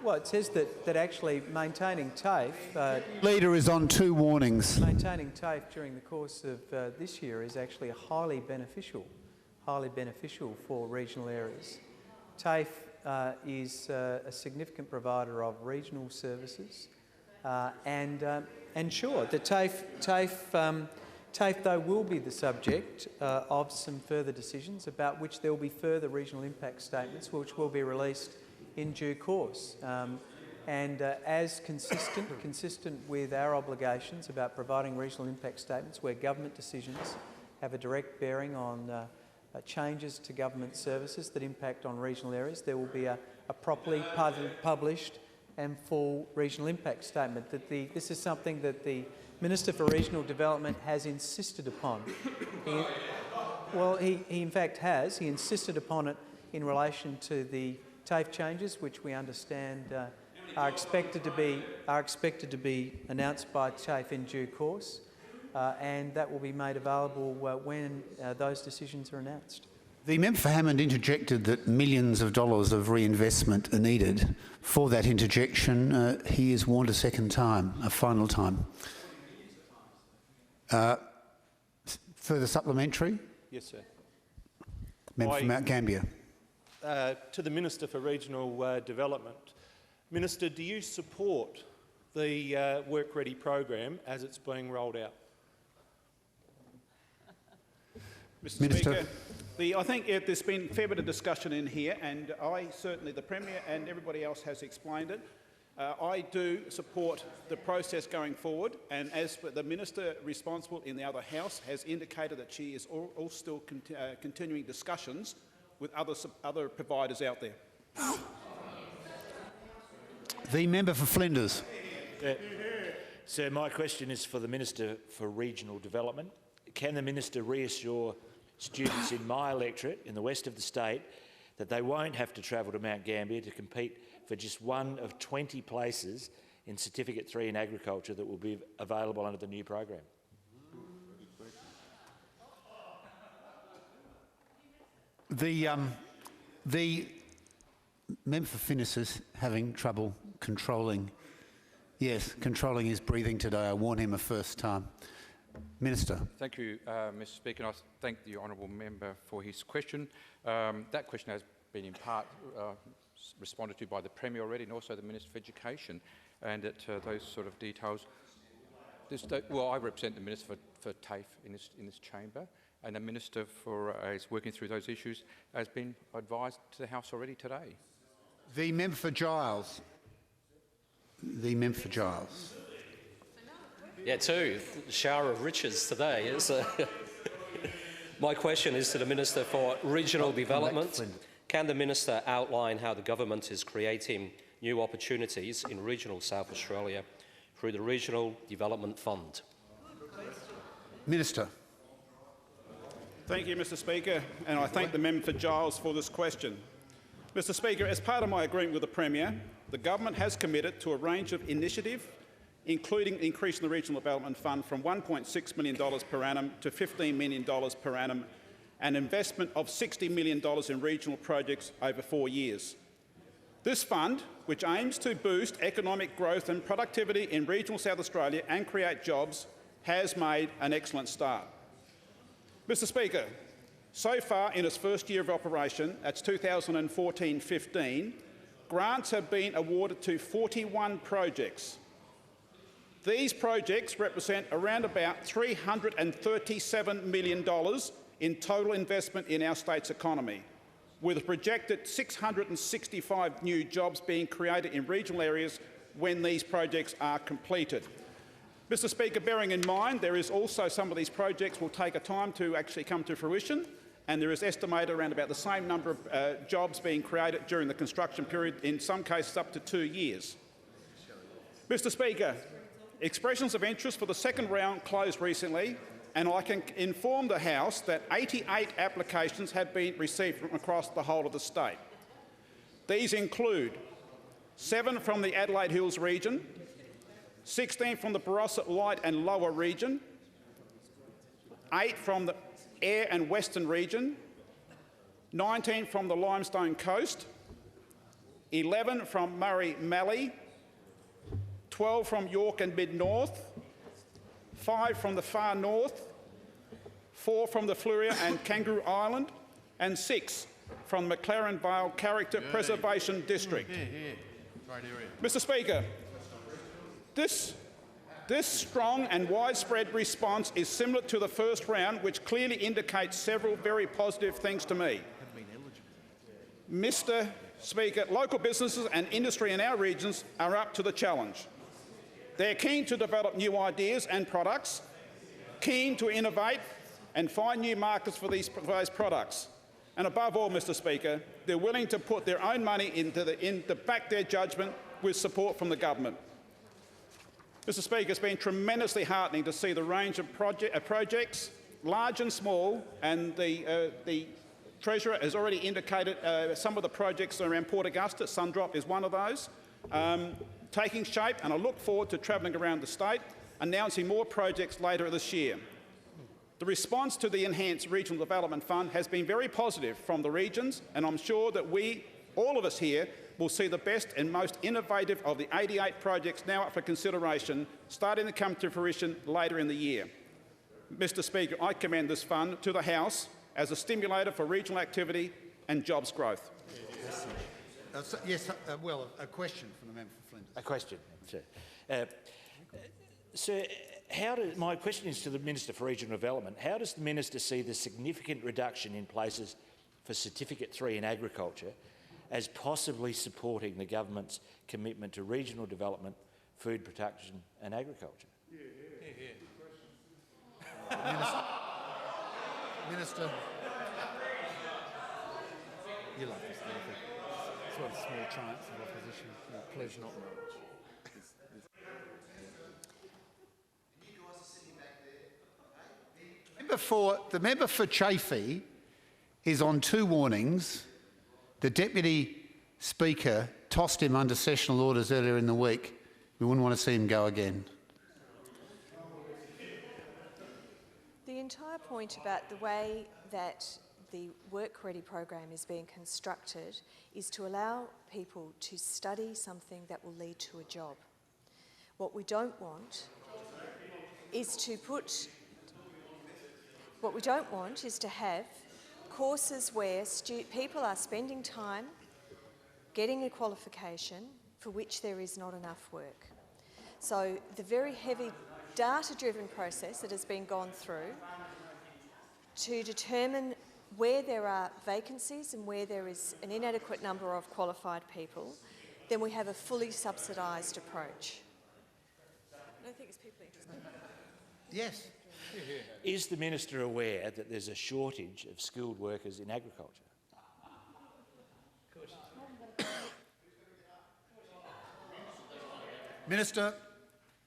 well, it says that actually maintaining TAFE... Leader is on 2 warnings. Maintaining TAFE during the course of this year is actually highly beneficial for regional areas. TAFE is a significant provider of regional services, and sure, the TAFE, though, will be the subject of some further decisions about which there will be further regional impact statements which will be released in due course. As consistent with our obligations about providing regional impact statements where government decisions have a direct bearing on changes to government services that impact on regional areas, there will be a properly published and full regional impact statement. This is something that the Minister for Regional Development has insisted upon. He in fact has. He insisted upon it in relation to the TAFE changes, which we understand are expected to be announced by TAFE in due course, and that will be made available when those decisions are announced. The member for Hammond interjected that millions of dollars of reinvestment are needed. For that interjection, he is warned a final time. Further supplementary? Yes, sir. Member for Mount Gambier. To the Minister for Regional Development. Minister, do you support the Work Ready program as it's being rolled out? Mr. Minister. Speaker, I think there's been a fair bit of discussion in here, and certainly the Premier and everybody else has explained it. I do support the process going forward, and as the Minister responsible in the other House has indicated that she is all still continuing discussions with other providers out there. The member for Flinders. Sir, my question is for the Minister for Regional Development. Can the Minister reassure students in my electorate in the west of the state that they won't have to travel to Mount Gambier to compete for just one of 20 places in Certificate 3 in Agriculture that will be available under the new program? The member for Finnis is having trouble controlling his breathing today. I warn him a first time. Minister. Thank you, Mr. Speaker. And I thank the honourable member for his question. That question has been in part responded to by the Premier already, and also the Minister for Education, and at those sort of details. I represent the Minister for TAFE in this chamber, and the Minister is working through those issues, has been advised to the House already today. The member for Giles. The member for Giles. Yeah, too. Shower of riches today. My question is to the Minister for Regional Development. Can the Minister outline how the government is creating new opportunities in regional South Australia through the Regional Development Fund? Minister. Thank you, Mr. Speaker, and I thank the member for Giles for this question. Mr. Speaker, as part of my agreement with the Premier, the government has committed to a range of initiatives, including increasing the Regional Development Fund from $1.6 million per annum to $15 million per annum, and investment of $60 million in regional projects over 4 years. This fund, which aims to boost economic growth and productivity in regional South Australia and create jobs, has made an excellent start. Mr Speaker, so far in its first year of operation, that's 2014-15, grants have been awarded to 41 projects. These projects represent around about $337 million in total investment in our state's economy, with a projected 665 new jobs being created in regional areas when these projects are completed. Mr Speaker, bearing in mind there is also some of these projects will take a time to actually come to fruition, and there is estimated around about the same number of jobs being created during the construction period, in some cases up to 2 years. Mr Speaker, expressions of interest for the second round closed recently, and I can inform the House that 88 applications have been received from across the whole of the state. These include 7 from the Adelaide Hills region, 16 from the Barossa Light and Lower region, 8 from the Eyre and Western region, 19 from the Limestone Coast, 11 from Murray-Mallee, 12 from York and Mid-North, 5 from the Far North, 4 from the Fleurieu and Kangaroo Island, and 6 from McLaren Vale Character Preservation District. Mr Speaker, this strong and widespread response is similar to the first round, which clearly indicates several very positive things to me. Mr Speaker, local businesses and industry in our regions are up to the challenge. They're keen to develop new ideas and products, keen to innovate and find new markets for those products. And above all, Mr Speaker, they're willing to put their own money to back their judgment with support from the government. Mr Speaker, it's been tremendously heartening to see the range of projects, large and small, and the Treasurer has already indicated some of the projects around Port Augusta. Sundrop is one of those, taking shape, and I look forward to travelling around the state, announcing more projects later this year. The response to the Enhanced Regional Development Fund has been very positive from the regions, and I'm sure that all of us here, will see the best and most innovative of the 88 projects now up for consideration, starting to come to fruition later in the year. Mr Speaker, I commend this fund to the House as a stimulator for regional activity and jobs growth. Yes, a question from the member for Flinders. A question, sir. Sir, my question is to the Minister for Regional Development. How does the Minister see the significant reduction in places for Certificate 3 in agriculture as possibly supporting the government's commitment to regional development, food production and agriculture? Minister. You love this kind of thing. It's one of the small triumphs of opposition. Please not. The member for Chaffey is on 2 warnings. The Deputy Speaker tossed him under sessional orders earlier in the week. We wouldn't want to see him go again. The entire point about the way that the Work Ready program is being constructed is to allow people to study something that will lead to a job. What we don't want is to have courses where people are spending time getting a qualification for which there is not enough work. So the very heavy data-driven process that has been gone through to determine where there are vacancies and where there is an inadequate number of qualified people, then we have a fully subsidised approach. I don't think it's people interested. Yes. Is the Minister aware that there's a shortage of skilled workers in agriculture? Minister.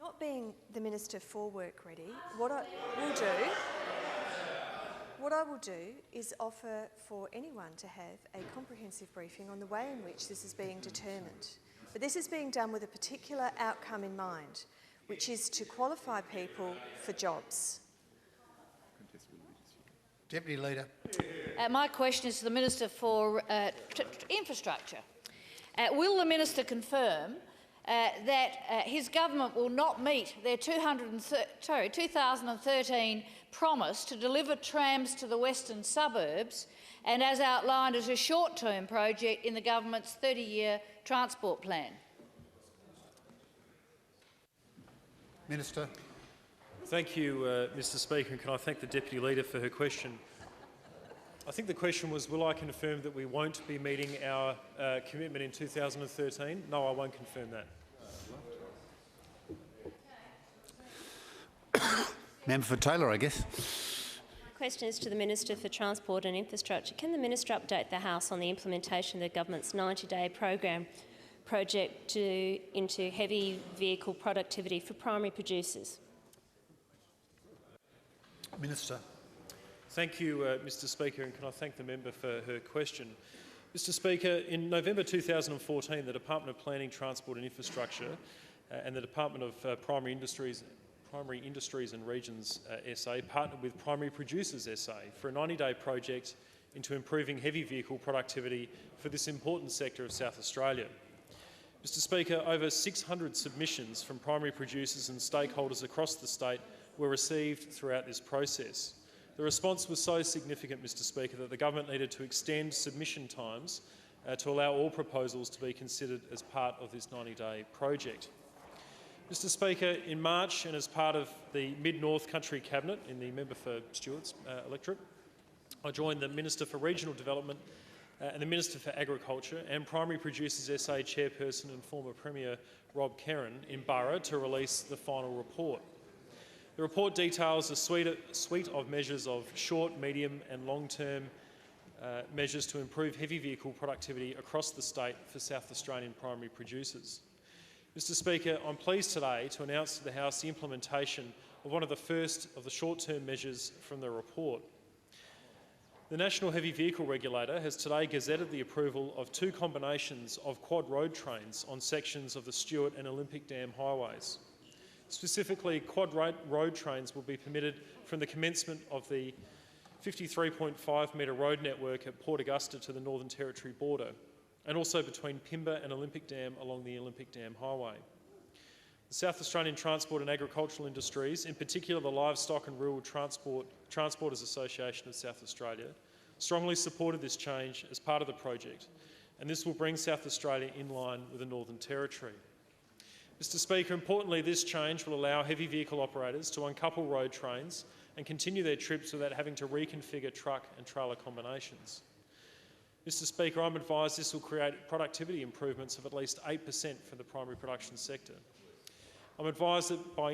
Not being the Minister for Work Ready, what I will do is offer for anyone to have a comprehensive briefing on the way in which this is being determined. But this is being done with a particular outcome in mind, which is to qualify people for jobs. Deputy Leader. My question is to the Minister for Infrastructure. Will the minister confirm that his government will not meet their 2013 promise to deliver trams to the western suburbs, and as outlined as a short-term project in the government's 30-year transport plan? Minister. Thank you, Mr Speaker, and can I thank the Deputy Leader for her question. I think the question was, will I confirm that we won't be meeting our commitment in 2013? No, I won't confirm that. Member for Taylor, I guess. My question is to the Minister for Transport and Infrastructure. Can the Minister update the House on the implementation of the government's 90-day project into heavy vehicle productivity for primary producers? Minister. Thank you, Mr Speaker, and can I thank the member for her question. Mr Speaker, in November 2014, the Department of Planning, Transport and Infrastructure and the Department of Primary Industries and Regions SA partnered with Primary Producers SA for a 90-day project into improving heavy vehicle productivity for this important sector of South Australia. Mr Speaker, over 600 submissions from primary producers and stakeholders across the state were received throughout this process. The response was so significant, Mr Speaker, that the government needed to extend submission times to allow all proposals to be considered as part of this 90-day project. Mr Speaker, in March and as part of the Mid-North Country Cabinet in the member for Stewart's electorate, I joined the Minister for Regional Development and the Minister for Agriculture and Primary Producers SA Chairperson and former Premier Rob Kerrin in Burra to release the final report. The report details a suite of measures of short, medium and long-term measures to improve heavy vehicle productivity across the state for South Australian primary producers. Mr Speaker, I'm pleased today to announce to the House the implementation of one of the first of the short-term measures from the report. The National Heavy Vehicle Regulator has today gazetted the approval of 2 combinations of quad road trains on sections of the Stewart and Olympic Dam highways. Specifically, quad road trains will be permitted from the commencement of the 53.5-metre road network at Port Augusta to the Northern Territory border, and also between Pimba and Olympic Dam along the Olympic Dam Highway. The South Australian Transport and Agricultural Industries, in particular the Livestock and Rural Transporters Association of South Australia, strongly supported this change as part of the project, and this will bring South Australia in line with the Northern Territory. Mr Speaker, importantly, this change will allow heavy vehicle operators to uncouple road trains and continue their trips without having to reconfigure truck and trailer combinations. Mr Speaker, I'm advised this will create productivity improvements of at least 8% for the primary production sector. I'm advised by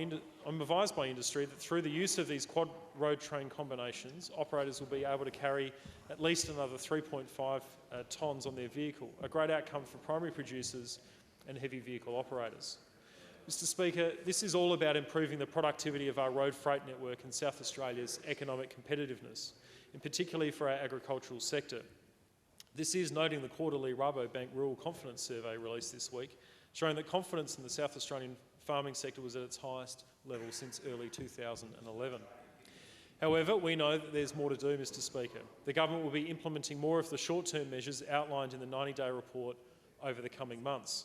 industry that through the use of these quad road train combinations, operators will be able to carry at least another 3.5 tonnes on their vehicle, a great outcome for primary producers and heavy vehicle operators. Mr Speaker, this is all about improving the productivity of our road freight network and South Australia's economic competitiveness, and particularly for our agricultural sector. This is noting the quarterly Rabobank Rural Confidence Survey released this week, showing that confidence in the South Australian farming sector was at its highest level since early 2011. However, we know that there's more to do, Mr Speaker. The government will be implementing more of the short-term measures outlined in the 90-day report over the coming months.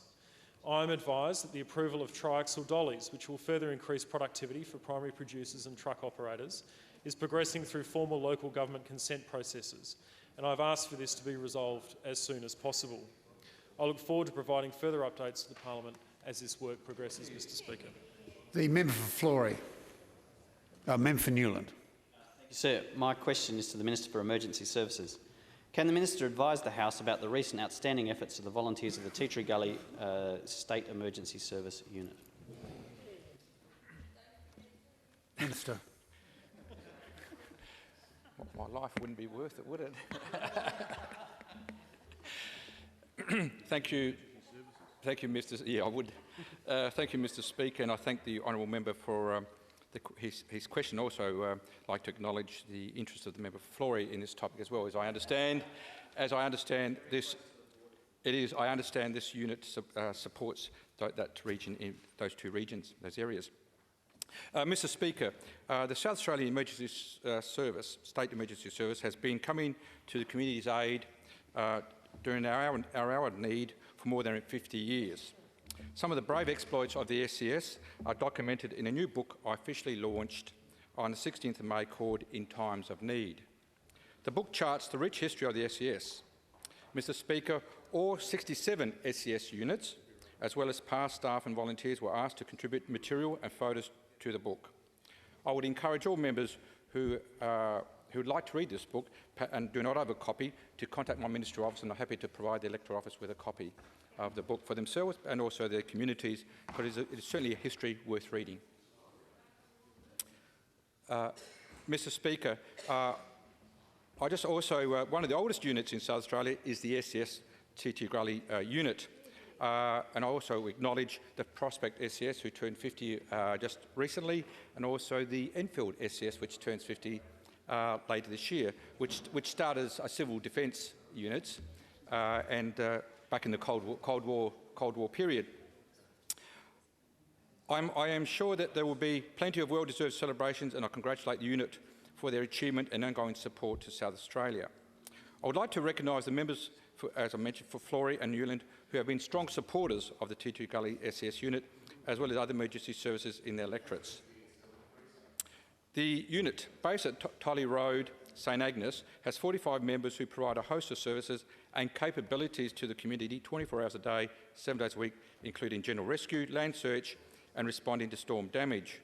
I am advised that the approval of triaxle dollies, which will further increase productivity for primary producers and truck operators, is progressing through formal local government consent processes, and I've asked for this to be resolved as soon as possible. I look forward to providing further updates to the Parliament as this work progresses, Mr Speaker. The member for Florey. Member for Newland. Sir, my question is to the Minister for Emergency Services. Can the Minister advise the House about the recent outstanding efforts of the volunteers of the Tea Tree Gully State Emergency Service Unit? Minister. My life wouldn't be worth it, would it? Thank you, Mr. Yeah, I would. Thank you, Mr. Speaker, and I thank the honourable member for his question. Also, like to acknowledge the interest of the member for Florey in this topic as well. As I understand this unit supports that region in those 2 regions, those areas. Mr. Speaker, the South Australian Emergency Service, State Emergency Service, has been coming to the community's aid during our hour of need for more than 50 years. Some of the brave exploits of the SES are documented in a new book I officially launched on the 16th of May called In Times of Need. The book charts the rich history of the SES. Mr. Speaker, all 67 SES units, as well as past staff and volunteers, were asked to contribute material and photos to the book. I would encourage all members who would like to read this book and do not have a copy to contact my ministry office, and I'm happy to provide the electoral office with a copy of the book for themselves and also their communities, because it is certainly a history worth reading. Mr. Speaker, I just also, one of the oldest units in South Australia is the SES TT Gully unit. And I also acknowledge the Prospect SES, who turned 50 just recently, and also the Enfield SES, which turns 50 later this year, which started as a civil defence units and back in the Cold War period. I am sure that there will be plenty of well-deserved celebrations, and I congratulate the unit for their achievement and ongoing support to South Australia. I would like to recognise the members, as I mentioned, for Florey and Newland, who have been strong supporters of the T2 Gully SES unit, as well as other emergency services in their electorates. The unit, based at Tully Road, St Agnes, has 45 members who provide a host of services and capabilities to the community 24 hours a day, 7 days a week, including general rescue, land search and responding to storm damage.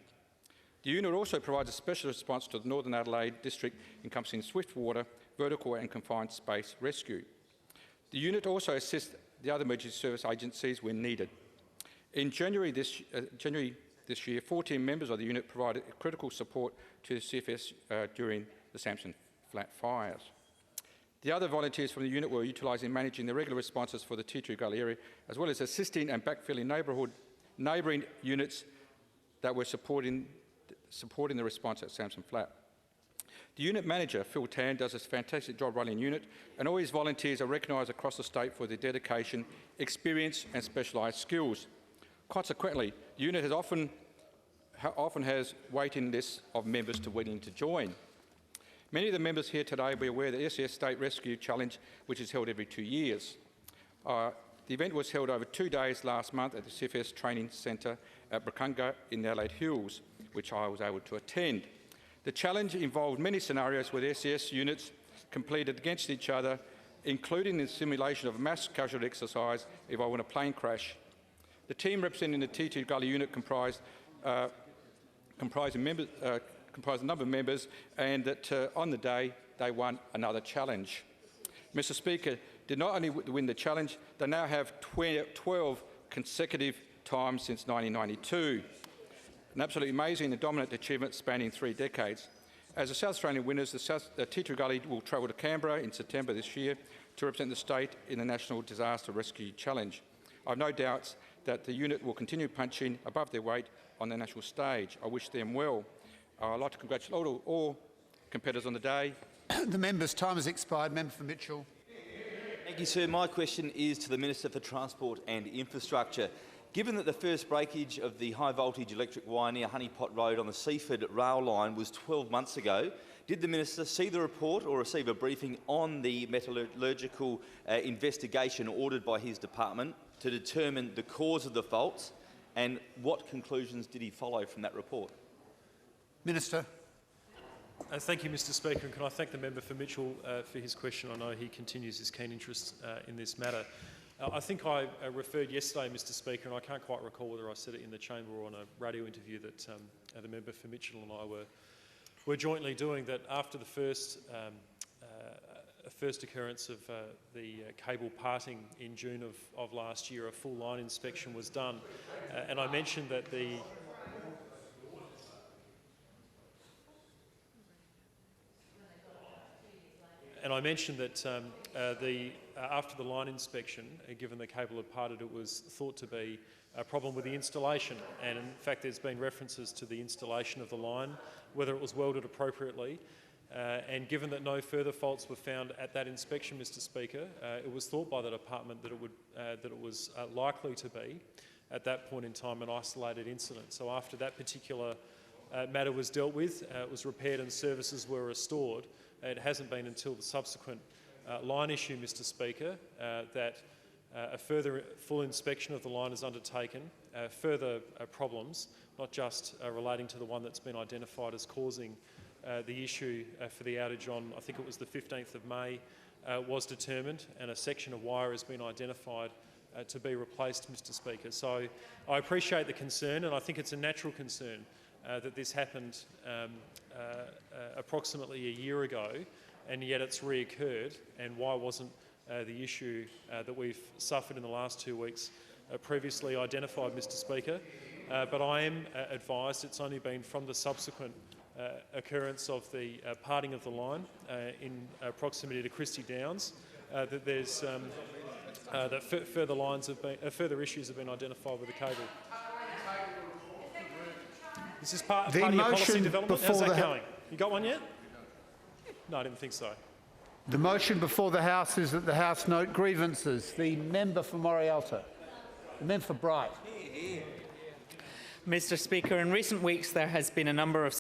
The unit also provides a special response to the Northern Adelaide district encompassing swiftwater, vertical and confined space rescue. The unit also assists the other emergency service agencies when needed. In January this year, 14 members of the unit provided critical support to the CFS during the Samson Flat fires. The other volunteers from the unit were utilising managing the regular responses for the T2 Gully area, as well as assisting and backfilling neighbouring units that were supporting the response at Samson Flat. The unit manager, Phil Tan, does a fantastic job running the unit, and all his volunteers are recognised across the state for their dedication, experience and specialised skills. Consequently, the unit has often has waiting lists of members willing to join. Many of the members here today will be aware of the SES State Rescue Challenge, which is held every 2 years. The event was held over 2 days last month at the CFS Training Centre at Brakunga in the Adelaide Hills, which I was able to attend. The challenge involved many scenarios where the SES units competed against each other, including the simulation of a mass casualty exercise involving a plane crash. The team representing the T2 Gully unit comprised a number of members, and that on the day they won another challenge. Mr. Speaker, did not only win the challenge, they now have 12 consecutive times since 1992. An absolutely amazing and dominant achievement spanning 3 decades. As the South Australian winners, the T2 Gully will travel to Canberra in September this year to represent the state in the National Disaster Rescue Challenge. I have no doubts that the unit will continue punching above their weight on the national stage. I wish them well. I'd like to congratulate all competitors on the day. The member's time has expired. Member for Mitchell. Thank you, sir. My question is to the Minister for Transport and Infrastructure. Given that the first breakage of the high-voltage electric wire near Honeypot Road on the Seaford rail line was 12 months ago, did the Minister see the report or receive a briefing on the metallurgical investigation ordered by his department to determine the cause of the faults, and what conclusions did he follow from that report? Minister. Thank you, Mr. Speaker, and can I thank the member for Mitchell for his question. I know he continues his keen interest in this matter. I think I referred yesterday, Mr. Speaker, and I can't quite recall whether I said it in the chamber or on a radio interview that the member for Mitchell and I were jointly doing, that after the first occurrence of the cable parting in June of last year, a full line inspection was done, and I mentioned that after the line inspection, given the cable had parted, it was thought to be a problem with the installation. And in fact, there's been references to the installation of the line, whether it was welded appropriately. And given that no further faults were found at that inspection, Mr. Speaker, it was thought by the department that it was likely to be, at that point in time, an isolated incident. So after that particular matter was dealt with, it was repaired and services were restored. It hasn't been until the subsequent line issue, Mr. Speaker, that A further full inspection of the line is undertaken. Further problems, not just relating to the one that's been identified as causing the issue for the outage on, I think it was the 15th of May, was determined, and a section of wire has been identified to be replaced, Mr Speaker. So I appreciate the concern, and I think it's a natural concern that this happened approximately a year ago, and yet it's reoccurred, and why wasn't the issue that we've suffered in the last 2 weeks previously identified, Mr Speaker. But I am advised it's only been from the subsequent occurrence of the parting of the line in proximity to Christie Downs that there's further issues have been identified with the cable. This is part of your policy development. How's that going? You got one yet? No, I didn't think so. The motion before the House is that the House note grievances. The member for Morialta. The member for Bright. Mr Speaker, in recent weeks there has been a number of